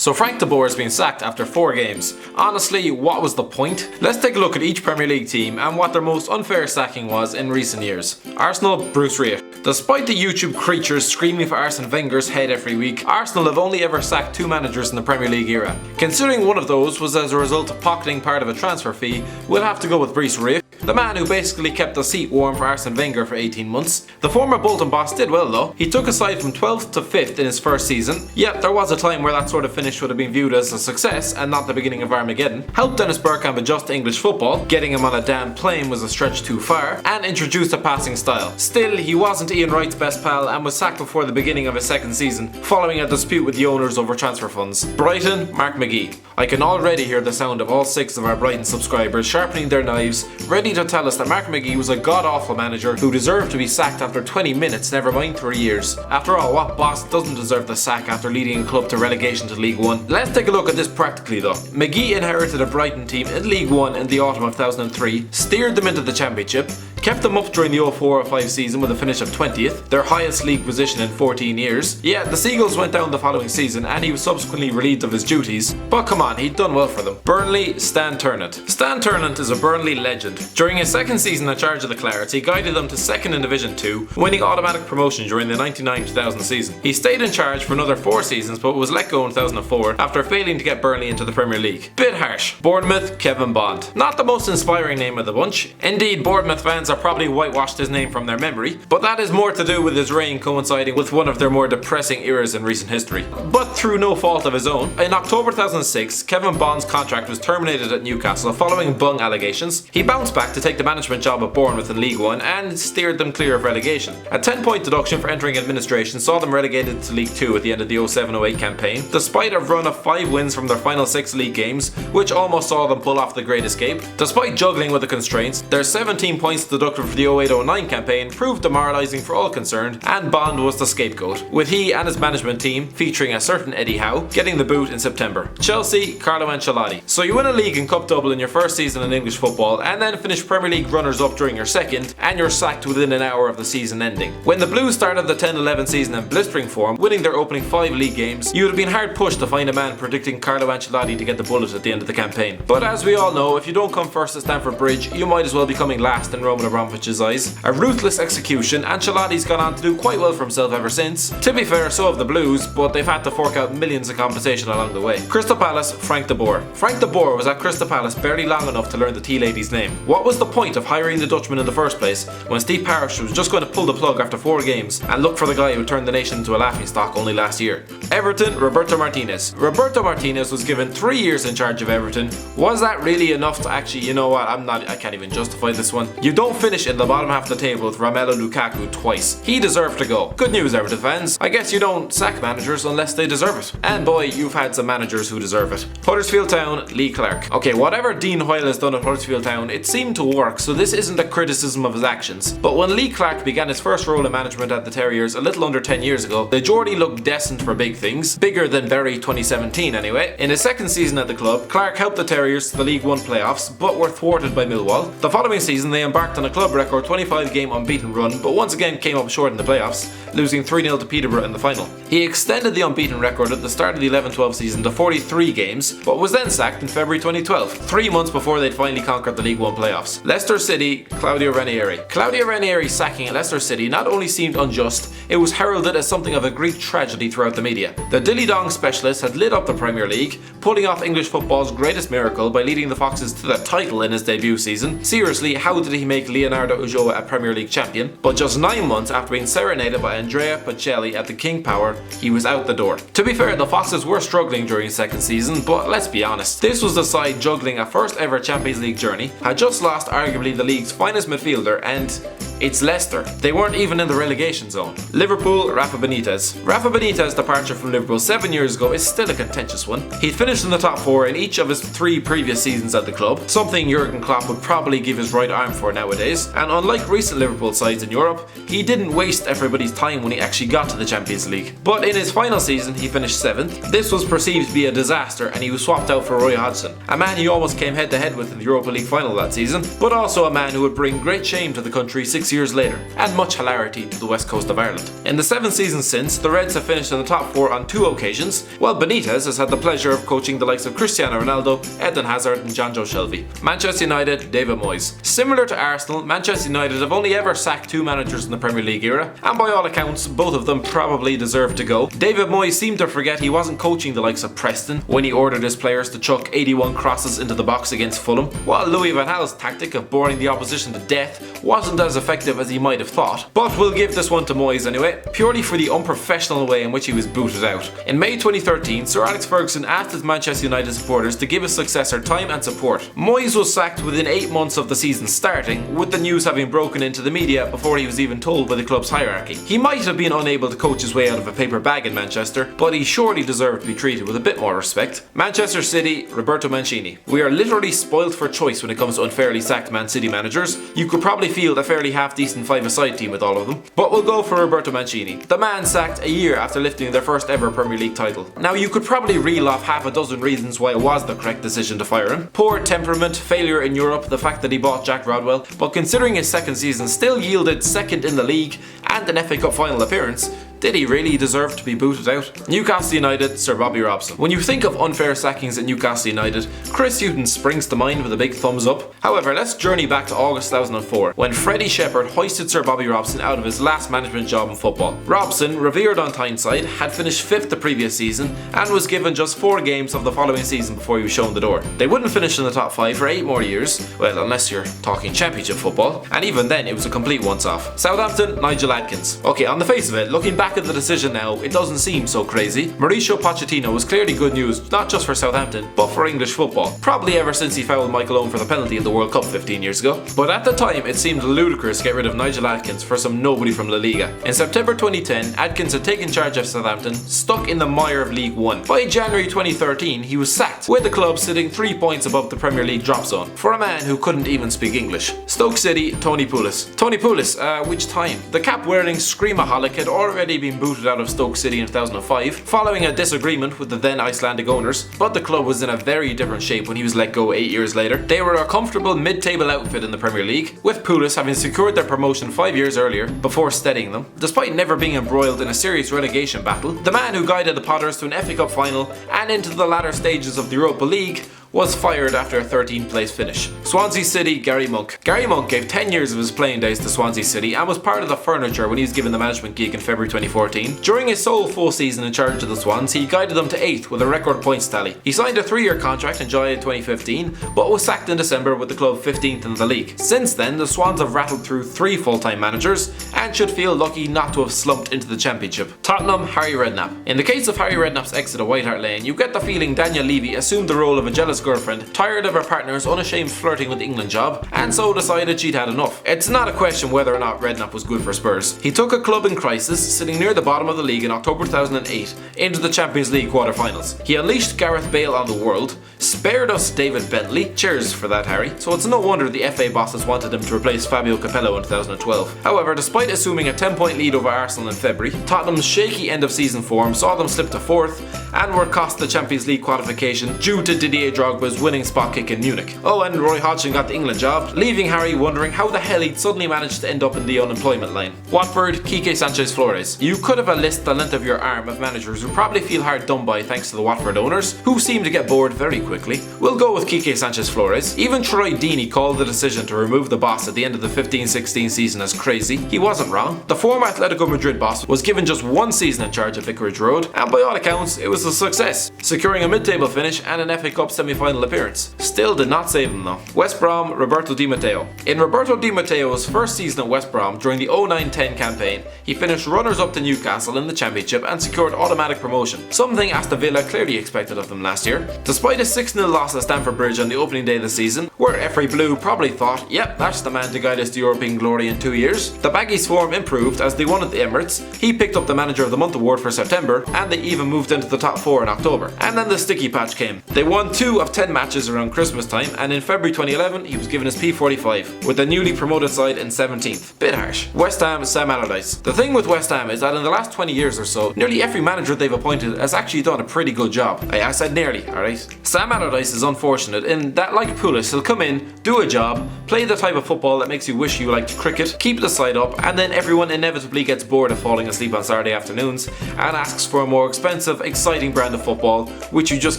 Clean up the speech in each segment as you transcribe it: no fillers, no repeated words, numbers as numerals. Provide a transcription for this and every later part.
So Frank De Boer has been sacked after 4 games. Honestly, what was the point? Let's take a look at each Premier League team and what their most unfair sacking was in recent years. Arsenal, Bruce Rioch. Despite the YouTube creatures screaming for Arsene Wenger's head every week, Arsenal have only ever sacked 2 managers in the Premier League era. Considering one of those was as a result of pocketing part of a transfer fee, we'll have to go with Bruce Rioch, the man who basically kept the seat warm for Arsene Wenger for 18 months. The former Bolton boss did well though. He took a side from 12th to 5th in his first season. Yet there was a time where that sort of finish would have been viewed as a success and not the beginning of Armageddon. Helped Dennis Bergkamp adjust to English football, getting him on a damn plane was a stretch too far, and introduced a passing style. Still, he wasn't Ian Wright's best pal and was sacked before the beginning of his second season, following a dispute with the owners over transfer funds. Brighton, Mark McGee. I can already hear the sound of all 6 of our Brighton subscribers sharpening their knives, ready to tell us that Mark McGee was a god-awful manager who deserved to be sacked after 20 minutes, never mind 3 years. After all, what boss doesn't deserve the sack after leading a club to relegation to League One? Let's take a look at this practically though. McGee inherited a Brighton team in League One in the autumn of 2003, steered them into the Championship, kept them up during the 04-05 season with a finish of 20th, their highest league position in 14 years. Yeah, the Seagulls went down the following season and he was subsequently relieved of his duties, but come on, he'd done well for them. Burnley, Stan Ternent. Stan Ternent is a Burnley legend. During his second season in charge of the Clarets, he guided them to 2nd in Division 2, winning automatic promotion during the 99-2000 season. He stayed in charge for another 4 seasons but was let go in 2004 after failing to get Burnley into the Premier League. Bit harsh. Bournemouth, Kevin Bond. Not the most inspiring name of the bunch. Indeed, Bournemouth fans are probably whitewashed his name from their memory, but that is more to do with his reign coinciding with one of their more depressing eras in recent history. But through no fault of his own, in October 2006, Kevin Bond's contract was terminated at Newcastle following bung allegations. He bounced back to take the management job at Bournemouth in League One and steered them clear of relegation. A 10-point deduction for entering administration saw them relegated to League 2 at the end of the 07-08 campaign, despite a run of 5 wins from their final 6 league games, which almost saw them pull off the Great Escape. Despite juggling with the constraints, their 17 points deducted for the 08-09 campaign proved demoralising for all concerned, and Bond was the scapegoat, with he and his management team, featuring a certain Eddie Howe, getting the boot in September. Chelsea, Carlo Ancelotti. So you win a league and cup double in your first season in English football, and then finish Premier League runners-up during your second, and you're sacked within an hour of the season ending. When the Blues started the 10-11 season in blistering form, winning their opening 5 league games, you would have been hard pushed to find a man predicting Carlo Ancelotti to get the bullet at the end of the campaign. But as we all know, if you don't come first at Stamford Bridge, you might as well be coming last in Roman Abramovich's eyes. A ruthless execution, Ancelotti's gone on to do quite well for himself ever since. To be fair, so have the Blues, but they've had to fork out millions of compensation along the way. Crystal Palace, Frank De Boer. Frank De Boer was at Crystal Palace barely long enough to learn the tea lady's name. What was the point of hiring the Dutchman in the first place when Steve Parish was just going to pull the plug after 4 games and look for the guy who turned the nation into a laughingstock only last year? Everton, Roberto Martinez. Roberto Martinez was given 3 years in charge of Everton. Was that really enough to actually, you know what, I can't even justify this one. You don't finish in the bottom half of the table with Romelu Lukaku twice. He deserved to go. Good news, Everton fans. I guess you don't sack managers unless they deserve it. And boy, you've had some managers who deserve it. Huddersfield Town, Lee Clark. Okay, whatever Dean Hoyle has done at Huddersfield Town, it seemed to work, so this isn't a criticism of his actions. But when Lee Clark began his first role in management at the Terriers a little under 10 years ago, the Geordie looked destined for big things. Bigger than Bury 2017 anyway. In his second season at the club, Clark helped the Terriers to the League One playoffs, but were thwarted by Millwall. The following season, they embarked on a club record 25-game unbeaten run, but once again came up short in the playoffs, losing 3-0 to Peterborough in the final. He extended the unbeaten record at the start of the 11-12 season to 43 games, but was then sacked in February 2012, 3 months before they'd finally conquered the League One playoffs. Leicester City, Claudio Ranieri. Claudio Ranieri's sacking at Leicester City not only seemed unjust, it was heralded as something of a Greek tragedy throughout the media. The dilly-dong specialist had lit up the Premier League, pulling off English football's greatest miracle by leading the Foxes to the title in his debut season. Seriously, how did he make Leonardo Ulloa a Premier League champion? But just 9 months after being serenaded by Andrea Bocelli at the King Power, he was out the door. To be fair, the Foxes were struggling during his second season, but let's be honest, this was the side juggling a first ever Champions League journey, had just lost arguably the league's finest midfielder, and it's Leicester. They weren't even in the relegation zone. Liverpool, Rafa Benitez. Rafa Benitez's departure from Liverpool 7 years ago is still a contentious one. He'd finished in the top 4 in each of his 3 previous seasons at the club, something Jurgen Klopp would probably give his right arm for nowadays, and unlike recent Liverpool sides in Europe, he didn't waste everybody's time when he actually got to the Champions League. But in his final season, he finished 7th. This was perceived to be a disaster and he was swapped out for Roy Hodgson, a man he almost came head to head with in the Europa League final that season, but also a man who would bring great shame to the country 6 6 years later, and much hilarity to the west coast of Ireland. In the 7 seasons since, the Reds have finished in the top 4 on 2 occasions, while Benitez has had the pleasure of coaching the likes of Cristiano Ronaldo, Eden Hazard and Jonjo Shelvey. Manchester United, David Moyes. Similar to Arsenal, Manchester United have only ever sacked 2 managers in the Premier League era, and by all accounts, both of them probably deserve to go. David Moyes seemed to forget he wasn't coaching the likes of Preston when he ordered his players to chuck 81 crosses into the box against Fulham, while Louis van Gaal's tactic of boring the opposition to death wasn't as effective as he might have thought. But we'll give this one to Moyes anyway, purely for the unprofessional way in which he was booted out. In May 2013, Sir Alex Ferguson asked his Manchester United supporters to give his successor time and support. Moyes was sacked within 8 months of the season starting, with the news having broken into the media before he was even told by the club's hierarchy. He might have been unable to coach his way out of a paper bag in Manchester, but he surely deserved to be treated with a bit more respect. Manchester City, Roberto Mancini. We are literally spoiled for choice when it comes to unfairly sacked Man City managers. You could probably field a fairly half-decent 5-a-side team with all of them. But we'll go for Roberto Mancini. The man sacked a year after lifting their first ever Premier League title. Now you could probably reel off half a dozen reasons why it was the correct decision to fire him. Poor temperament, failure in Europe, the fact that he bought Jack Rodwell, but considering his second season still yielded second in the league and an FA Cup final appearance, did he really deserve to be booted out? Newcastle United, Sir Bobby Robson. When you think of unfair sackings at Newcastle United, Chris Hughton springs to mind with a big thumbs up. However, let's journey back to August 2004, when Freddie Shepherd hoisted Sir Bobby Robson out of his last management job in football. Robson, revered on Tyneside, had finished 5th the previous season and was given just 4 games of the following season before he was shown the door. They wouldn't finish in the top 5 for 8 more years, well, unless you're talking championship football, and even then it was a complete once-off. Southampton, Nigel Atkins. Okay, on the face of it, looking back at the decision now, it doesn't seem so crazy. Mauricio Pochettino was clearly good news, not just for Southampton, but for English football. Probably ever since he fouled Michael Owen for the penalty in the World Cup 15 years ago. But at the time, it seemed ludicrous to get rid of Nigel Atkins for some nobody from La Liga. In September 2010, Atkins had taken charge of Southampton, stuck in the mire of League One. By January 2013, he was sacked, with the club sitting 3 points above the Premier League drop zone, for a man who couldn't even speak English. Stoke City, Tony Pulis. Tony Pulis, which time? The cap-wearing screamaholic had already been booted out of Stoke City in 2005, following a disagreement with the then Icelandic owners, but the club was in a very different shape when he was let go 8 years later. They were a comfortable mid-table outfit in the Premier League, with Pulis having secured their promotion 5 years earlier before steadying them. Despite never being embroiled in a serious relegation battle, the man who guided the Potters to an FA Cup final and into the latter stages of the Europa League was fired after a 13th place finish. Swansea City, Gary Monk. Gary Monk gave 10 years of his playing days to Swansea City and was part of the furniture when he was given the management gig in February 2014. During his sole full season in charge of the Swans, he guided them to 8th with a record points tally. He signed a 3-year contract in July 2015, but was sacked in December with the club 15th in the league. Since then, the Swans have rattled through 3 full-time managers and should feel lucky not to have slumped into the championship. Tottenham, Harry Redknapp. In the case of Harry Redknapp's exit at White Hart Lane, you get the feeling Daniel Levy assumed the role of a jealous girlfriend, tired of her partner's unashamed flirting with the England job, and so decided she'd had enough. It's not a question whether or not Redknapp was good for Spurs. He took a club in crisis, sitting near the bottom of the league in October 2008, into the Champions League quarter-finals. He unleashed Gareth Bale on the world, spared us David Bentley, cheers for that Harry, so it's no wonder the FA bosses wanted him to replace Fabio Capello in 2012. However, despite assuming a 10-point lead over Arsenal in February, Tottenham's shaky end-of-season form saw them slip to 4th and were cost the Champions League qualification due to Didier Drogba's winning spot kick in Munich. Oh, and Roy Hodgson got the England job, leaving Harry wondering how the hell he'd suddenly managed to end up in the unemployment line. Watford, Quique Sanchez Flores. You could have a list the length of your arm of managers who probably feel hard done by thanks to the Watford owners, who seem to get bored very quickly. We'll go with Quique Sanchez Flores. Even Troy Deeney called the decision to remove the boss at the end of the 15-16 season as crazy. He wasn't wrong. The former Atletico Madrid boss was given just 1 season in charge at Vicarage Road, and by all accounts, it was a success, securing a mid-table finish and an FA Cup semi-final appearance. Still did not save him though. West Brom, Roberto Di Matteo. In Roberto Di Matteo's first season at West Brom during the 09-10 campaign, he finished runners-up to Newcastle in the Championship and secured automatic promotion, something Aston Villa clearly expected of them last year. Despite a 6-0 loss at Stamford Bridge on the opening day of the season, where Efre Blue probably thought, yep, that's the man to guide us to European glory in 2 years, the Baggies' form improved as they won at the Emirates, he picked up the Manager of the Month award for September, and they even moved into the top 4 in October. And then the sticky patch came. They won 2 of 10 matches around Christmas time, and in February 2011 he was given his P45, with the newly promoted side in 17th. Bit harsh. West Ham, Sam Allardyce. The thing with West Ham is that in the last 20 years or so, nearly every manager they've appointed has actually done a pretty good job. I said nearly, alright? Sam Allardyce is unfortunate in that, like Pulis, he'll come in, do a job, play the type of football that makes you wish you liked cricket, keep the side up, and then everyone inevitably gets bored of falling asleep on Saturday afternoons and asks for a more expensive, exciting brand of football, which you just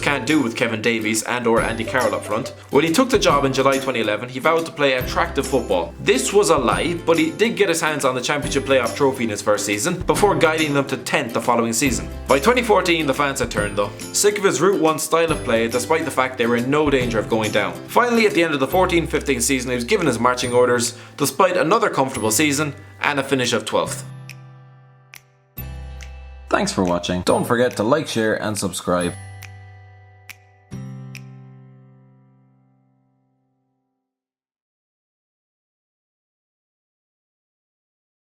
can't do with Kevin Davies and or Andy Carroll up front. When he took the job in July 2011, he vowed to play attractive football. This was a lie, but he did get his hands on the Championship playoff trophy in his first season, before guiding them to 10th the following season. By 2014, the fans had turned though, sick of his Route 1 style of play despite the fact they were in no danger of going down. Finally, at the end of the 14-15 season, he was given his marching orders, despite another comfortable season and a finish of 12th. Thanks for watching. Don't forget to like, share and subscribe.